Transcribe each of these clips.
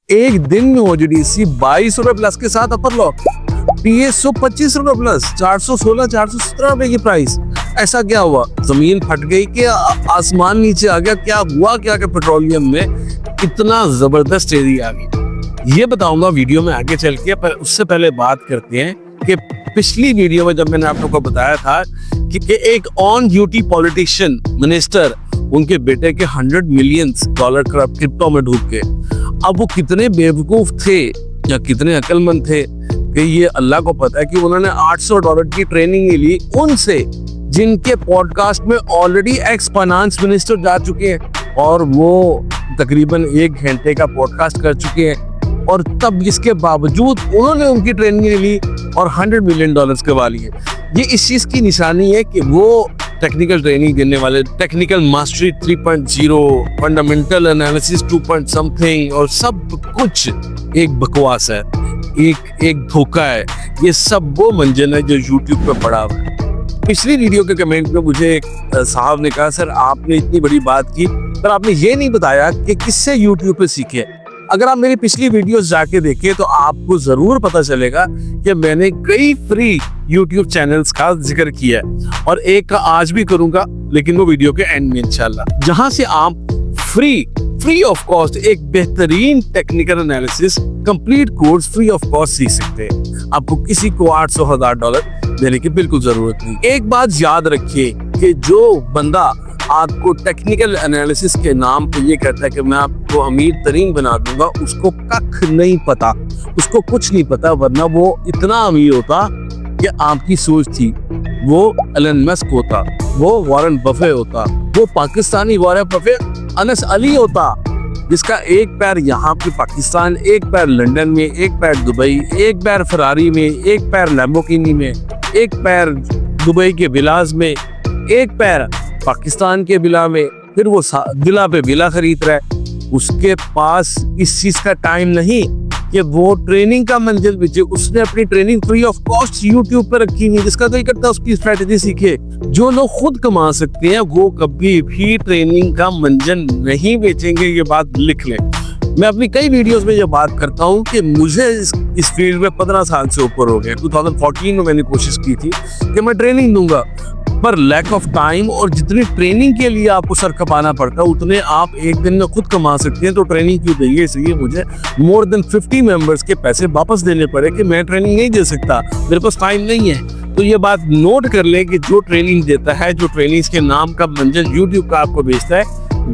एक दिन में ओजीडीसी 22 रुपए प्लस के साथ अपर लॉक, टीएसओ 25 रुपए प्लस, 416 417 रुपए की प्राइस। ऐसा क्या हुआ? जमीन फट गई कि आसमान नीचे आ गया? क्या हुआ क्या कि पेट्रोलियम में इतना जबरदस्त तेजी आ गई? ये बताऊंगा वीडियो में आगे चल के, पर उससे पहले बात करते हैं कि पिछली वीडियो में जब मैंने आप लोगों को बताया था कि एक ऑन ड्यूटी पॉलिटिशियन मिनिस्टर, उनके बेटे के $100 मिलियन क्रिप्टो में डूब के, अब वो कितने बेवकूफ थे या कितने अक्लमंद थे कि ये अल्लाह को पता है कि उन्होंने $800 की ट्रेनिंग ली उनसे, जिनके पॉडकास्ट में ऑलरेडी एक्स फाइनेंस मिनिस्टर जा चुके हैं और वो तकरीबन 1 घंटे का पॉडकास्ट कर चुके हैं, और तब इसके बावजूद उन्होंने उनकी ट्रेनिंग ली और $100 मिलियन कमा लिए। ये इस चीज की निशानी है कि वो टेक्निकल ट्रेनिंग देने वाले, technical mastery 3.0, fundamental analysis 2. Something, और सब कुछ एक बकवास है, एक धोखा है। ये सब वो मंजन है जो YouTube पे पड़ा हुआ है। पिछली वीडियो के कमेंट में मुझे एक साहब ने कहा, सर आपने इतनी बड़ी बात की पर आपने ये नहीं बताया कि किससे YouTube पे सीखे। अगर आप मेरी पिछली वीडियोस जाके देखें तो आपको जरूर पता चलेगा कि मैंने कई फ्री YouTube चैनल्स का जिक्र किया है, और एक का आज भी करूंगा, लेकिन वो वीडियो के एंड में इंशाल्लाह, जहां से आप फ्री ऑफ कॉस्ट एक बेहतरीन technical analysis complete course free of cost सीख सकते हैं। आपको किसी को $800,000 देने की बिल्कुल जरूरत नहीं। एक बात याद रखिए कि जो बंदा आपको टेक्निकल एनालिसिस के नाम पे ये कहता है कि मैं आपको अमीर तरीन बना दूंगा, उसको कख नहीं पता, उसको कुछ नहीं पता, वरना वो इतना अमीर होता कि आपकी सोच थी। वो एलन मस्क होता, वो वॉरेन बफे होता, वो पाकिस्तानी वॉरेन बफे अनस अली होता, जिसका एक पैर यहाँ पे पाकिस्तान, एक पैर लंदन में, एक पैर दुबई, एक पैर फरारी में, एक पैर लैम्बोर्गिनी में, एक पैर दुबई के विलास में, एक पैर पाकिस्तान के विला में, फिर वो विला पे विला खरीद रहा है। उसके पास इस चीज का टाइम नहीं कि वो ट्रेनिंग का मंजिल बेचे। उसने अपनी training free of cost YouTube पे रखी नहीं। जिसका दिल करता है उसकी स्ट्रेटेजी सीखे। जो लोग खुद कमा सकते हैं वो कभी भी ट्रेनिंग का मंजिल नहीं बेचेंगे, ये बात लिख लें। मैं अपनी कई वीडियोस में ये बात करता हूँ कि मुझे इस फील्ड में 15 साल से ऊपर हो गए। 2014 में मैंने कोशिश की थी कि मैं ट्रेनिंग दूंगा, पर लैक ऑफ टाइम, और जितनी ट्रेनिंग के लिए आपको सर खपाना पड़ता है उतने आप एक दिन में खुद कमा सकते हैं। तो ट्रेनिंग क्यों देंगे? इसलिए मुझे मोर देन 50 मेंबर्स के पैसे वापस देने पड़े कि मैं ट्रेनिंग नहीं दे सकता, मेरे पास टाइम नहीं है। तो ये बात नोट कर ले कि जो ट्रेनिंग देता है, जो ट्रेनिंग के नाम का मंजिल YouTube का आपको बेचता है,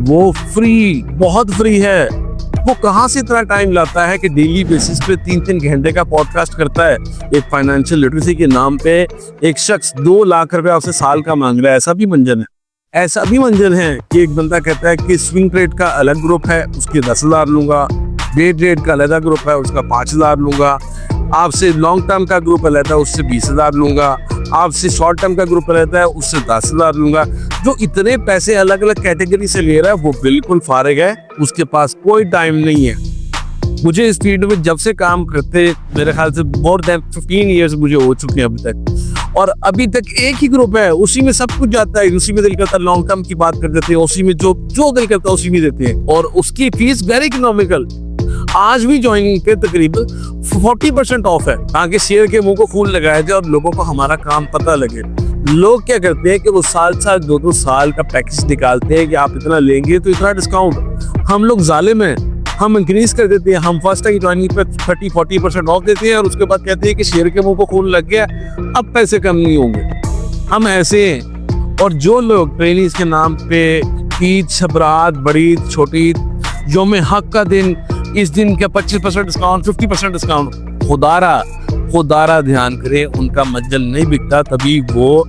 वो फ्री, बहुत फ्री है। वो कहाँ से इतना टाइम लाता है कि डेली बेसिस पे 3-3 घंटे का पॉडकास्ट करता है। एक फाइनेंशियल लिटरेसी के नाम पे एक शख्स 2 लाख रुपए आपसे साल का मांग रहा है। ऐसा भी मंजन है, ऐसा भी मंजन है कि एक बंदा कहता है कि स्विंग ट्रेड का अलग ग्रुप है, उसके 10,000 लूंगा, डे ट्रेड का अलग ग्रुप है, उसका 5,000 लूंगा, आपसे लॉन्ग टर्म का ग्रुप अलग है, उससे 20,000 लूंगा, आपसे शॉर्ट टर्म का ग्रुप रहता है, उससे 10,000 लूंगा। जो इतने पैसे अलग अलग कैटेगरी से ले रहा है वो बिल्कुल फारिग है, उसके पास कोई टाइम नहीं है। मुझे इस फील्ड में जब से काम करते मेरे ख्याल से मोर देन 15 ईयर्स मुझे हो चुके हैं अभी तक, और अभी तक एक ही ग्रुप है, उसी में सब कुछ जाता है। उसी में दिल करता है लॉन्ग टर्म की बात कर देते हैं, उसी में जो दिल करता है उसी में देते हैं, और उसकी फीस वेरी इकोनॉमिकल। आज भी ज्वाइनिंग पे तकरीबन 40% ऑफ है, ताकि शेयर के मुंह को फूल लगाया जाए और लोगों को हमारा काम पता लगे। लोग क्या करते हैं कि वो साल 2-2 साल का पैकेज निकालते हैं कि आप इतना लेंगे तो इतना डिस्काउंट। हम लोग जालिम हैं, हम इंक्रीज कर देते हैं। हम फर्स्ट टाइम ज्वाइनिंग पे 30-40% ऑफ देते हैं और उसके बाद कहते हैं कि शेयर के मुंह को फूल लग गया, अब पैसे कम नहीं होंगे। हम ऐसे हैं। और जो लोग ट्रेनिंग के नाम पे ईद, शबरात, बड़ी छोटी, यौम हक का दिन, इस दिन का 25% डिस्काउंट, 50% डिस्काउंट, खुदारा ध्यान करें, उनका मंजिल नहीं बिकता। तभी वो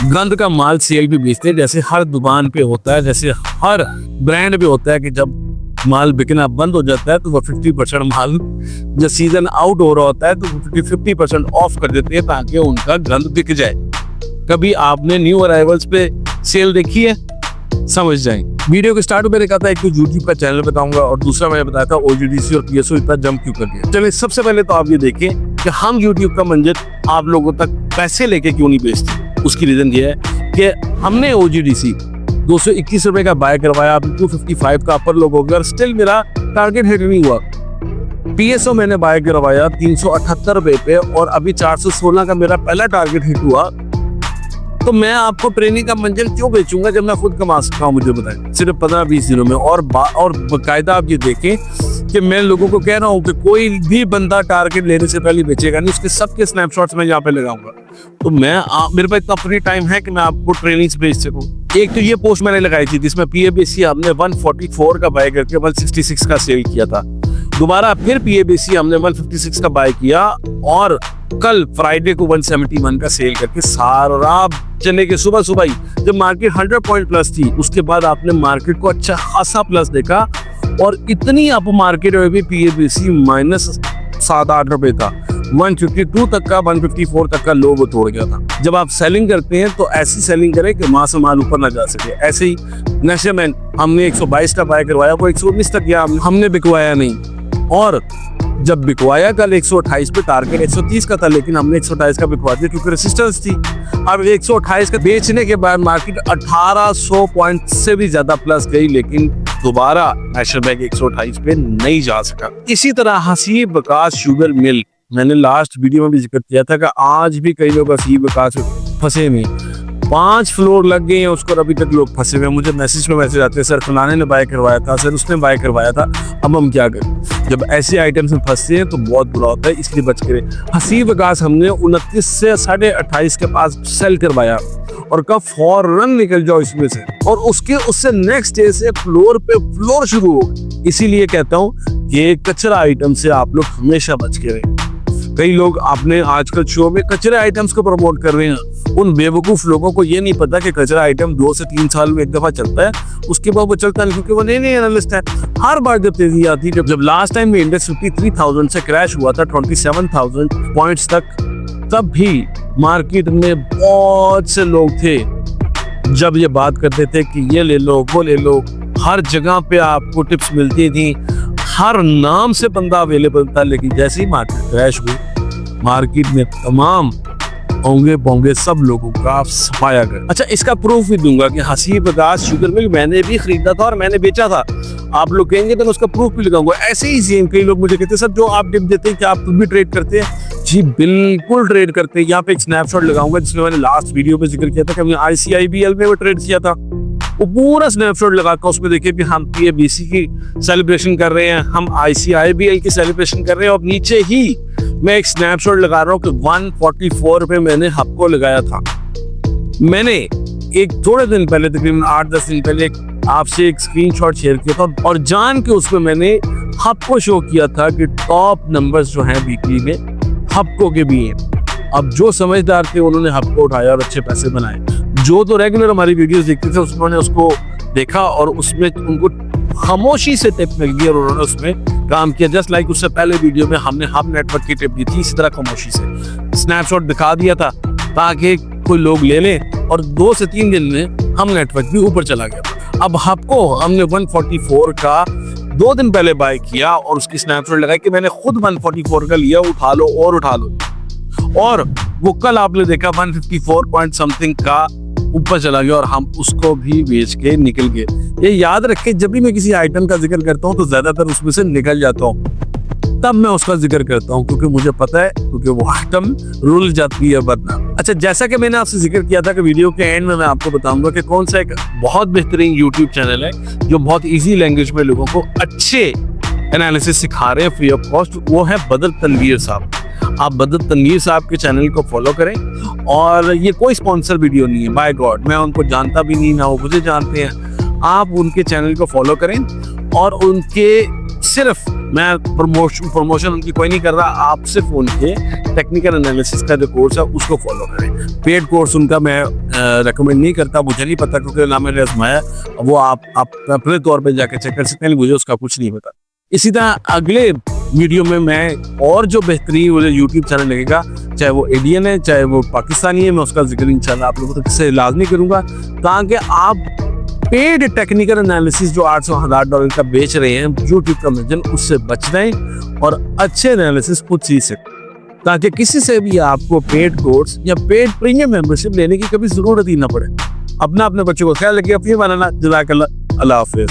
गंद का माल सेल भी बेचते हैं, जैसे हर दुकान पे होता है, जैसे हर ब्रांड पे होता है कि जब माल बिकना बंद हो जाता है तो वो 50% माल, जब सीजन आउट हो रहा होता है तो 50% ऑफ कर देते हैं ताकि उनका गंद बिक जाए। कभी आपने न्यू अराइवल्स पे सेल देखी है? समझ जाएं। वीडियो के स्टार्ट में मैंने कहा था एक तो YouTube का चैनल बताऊंगा, और दूसरा मैंने बताया था OGDC और PSO इतना जंप क्यों कर दिया। चलिए सबसे पहले तो आप ये देखें कि हम YouTube का मंजिल आप लोगों तक पैसे लेके क्यों नहीं बेचते। उसकी रीजन ये है कि हमने OGDC 221 रुपए का बाय करवाया, 255 का अपर लोग हो गया, और स्टिल मेरा टारगेट हिट नहीं हुआ। PSO मैंने बाय करवाया 378 रुपए पे और अभी 416 का मेरा पहला टारगेट हिट हुआ। तो मैं आपको ट्रेनिंग का मंजिल क्यों बेचूंगा जब मैं खुद कमा सकता हूँ, मुझे बताएं, सिर्फ 15-20 दिनों में। और बाकायदा आप ये देखें कि मैं लोगों को कह रहा हूँ कि कोई भी बंदा टारगेट लेने से पहले बेचेगा नहीं, उसके सबके स्नैपशॉट्स मैं यहाँ पे लगाऊंगा। तो मेरे पास इतना फ्री टाइम है कि मैं आपको ट्रेनिंग्स भेज सकूँ। एक तो ये पोस्ट मैंने लगाई थी जिसमें PABC हमने 144 का बाय करके 166 का सेल किया था। दोबारा फिर PABC हमने 156 का बाय किया और कल फ्राइडे को 171 का सेल करके सारा चने के सुबह सुबह ही जब मार्केट 100 पॉइंट प्लस थी, उसके बाद आपने मार्केट को अच्छा खासा प्लस देखा और इतनी अप मार्केट में भी PABC माइनस 7-8 रुपए था। 152 तक का 154 तक का लो वो तोड़ गया था। जब आप सेलिंग करते हैं तो ऐसी सेलिंग करें कि वहां से माल ऊपर ना जा सके। ऐसे ही नशेमैन हमने 122 का बाय करवाया, वो 119 तक गया, हमने बिकवाया नहीं। और जब बिकवाया कल 128 पे, टारगेट 130 का था लेकिन हमने 128 का बिकवा दिया क्योंकि रेसिस्टेंस थी। अब 128 का बेचने के बाद मार्केट 1800 पॉइंट से भी ज्यादा प्लस गई, लेकिन दोबारा नेशनल बैंक 128 पे नहीं जा सका। इसी तरह हसीब विकास शुगर मिल, मैंने लास्ट वीडियो में भी जिक्र किया था कि आज भी कई लोग हसीब विकास फंसे हुए, 5 फ्लोर लग गए हैं उसको, अभी तक लोग फंसे हुए। मुझे मैसेज आते हैं, सर फलाने ने बाय करवाया था, सर उसने बाय करवाया था, अब हम क्या करें। जब ऐसे आइटम्स में फंसते हैं तो बहुत बुरा होता है, इसलिए बच करें। हसीब विकास हमने 29 से 28.5 के पास सेल करवाया और कब फौरन निकल जाओ इसमें से, और उससे नेक्स्ट डे से फ्लोर पे फ्लोर शुरू हो। इसीलिए कहता हूँ कि कचरा आइटम से आप लोग हमेशा बच के रहें। कई लोग आपने आजकल शो में कचरे आइटम्स को प्रमोट कर रहे हैं। उन बेवकूफ लोगों को ये नहीं पता कि कचरा आइटम 2 से 3 साल में एक दफा चलता है, उसके बाद वो चलता नहीं क्योंकि वो नए एनालिस्ट है। हर बार जब तेजी आती है, जब लास्ट टाइम में इंडेक्स 53,000 से क्रैश हुआ था 27,000 पॉइंट्स तक, तब भी मार्केट में बहुत से लोग थे जब ये बात करते थे कि ये ले लो वो ले लो। हर जगह पे आपको टिप्स मिलती थी, हर नाम से बंदा अवेलेबल था, लेकिन जैसे ही मार्केट क्रैश हुई, मार्केट में तमाम होंगे पोंगे सब लोगों का सफाया कर। अच्छा, इसका प्रूफ भी दूंगा कि हसीब विकास शुगर मिल मैंने भी खरीदा था और मैंने बेचा था। आप लोग कहेंगे तो मैं उसका प्रूफ भी लगाऊंगा। ऐसे ही सेम कई लोग मुझे कहते हैं, सर जो आप टिप देते हैं क्या आप खुद भी ट्रेड करते हैं? जी बिल्कुल ट्रेड करते हैं। यहाँ पे एक स्नैपशॉट लगाऊंगा जिसमें मैंने लास्ट वीडियो में जिक्र किया था कि हमने ICIBL में वो ट्रेड किया था। वो पूरा स्नैपशॉट लगा कर उसमें देखिए कि हम PABC की सेलिब्रेशन कर रहे हैं, हम ICIBL की सेलिब्रेशन कर रहे हैं, और नीचे ही मैं एक स्नैपशॉट लगा रहा हूँ कि 144 पे मैंने हपको लगाया था। मैंने एक थोड़े दिन पहले, तकरीबन 8-10 दिन पहले आपसे एक स्क्रीनशॉट शेयर किया था और जान के उसमें मैंने हपको शो किया था कि टॉप नंबर्स जो हैं वीकली में हपको के भी हैं। अब जो समझदार थे उन्होंने हपको उठाया और अच्छे पैसे बनाए। जो तो रेगुलर हमारी वीडियोस देखते थे उन्होंने उसको देखा और उसमें उनको खामोशी से टिप मिल गई और उन्होंने उसमें काम किया। जस्ट लाइक उससे पहले वीडियो में हमने हब नेटवर्क की टिप दी थी, इसी तरह खामोशी से स्नैपशॉट दिखा दिया था ताकि कोई लोग ले लें, और 2 से 3 दिन में हम नेटवर्क भी ऊपर चला गया था। अब हबको हमने 144 का 2 दिन पहले बाय किया और उसकी स्नैपशॉट लगाई कि मैंने खुद 144 का लिया, उठा लो और उठा लो, और वो कल आपने देखा 154 पॉइंट समथिंग का ऊपर चला गया और हम उसको भी बेच के निकल गए। ये याद रखें, जब भी मैं किसी आइटम का जिक्र करता हूँ तो ज्यादातर उसमें से निकल जाता हूँ, तब मैं उसका जिक्र करता हूँ क्योंकि मुझे पता है, क्योंकि वो आइटम रुल जाती है वरना। अच्छा, जैसा कि मैंने आपसे जिक्र किया था कि वीडियो के एंड में मैं आपको बताऊंगा कि कौन सा एक बहुत बेहतरीन यूट्यूब चैनल है जो बहुत ईजी लैंग्वेज में लोगों को अच्छे एनालिसिस सिखा रहे हैं फ्री ऑफ कॉस्ट। वो है बदर तनवीर साहब। आप बदर तनवीर साहब के चैनल को फॉलो करें, और ये कोई स्पॉन्सर वीडियो नहीं है, बाय गॉड, मैं उनको जानता भी नहीं, ना वो मुझे जानते हैं। आप उनके चैनल को फॉलो करें और उनके सिर्फ, मैं प्रमोशन उनकी कोई नहीं कर रहा, आप सिर्फ उनके टेक्निकल एनालिसिस का जो कोर्स है उसको फॉलो करें। पेड कोर्स उनका मैं रेकमेंड नहीं करता, मुझे नहीं पता क्योंकि ना मैंने आजमाया। वो आप अपने तौर पे जाके चेक कर सकते हैं, मुझे उसका कुछ नहीं पता। इसी तरह अगले वीडियो में मैं और जो बेहतरीन मुझे यूट्यूब चैनल लगेगा, चाहे वो इंडियन है चाहे वो पाकिस्तानी है, मैं उसका जिक्र इंशाल्लाह आप लोगों तक से लाजमी करूंगा ताकि आप पेड टेक्निकल एनालिसिस जो $800,000 का बेच रहे हैं यूट्यूब का मार्जिन, उससे बच जाएं और अच्छे एनालिसिस खुद सीख सकें, ताकि किसी से भी आपको पेड कोर्स या पेड प्रीमियम मेंबरशिप लेने की कभी जरूरत ही ना पड़े। अपने बच्चों को ख्याल रखिए, अपनी बनाना। जज़ाकल्लाह, अल्लाह हाफिज।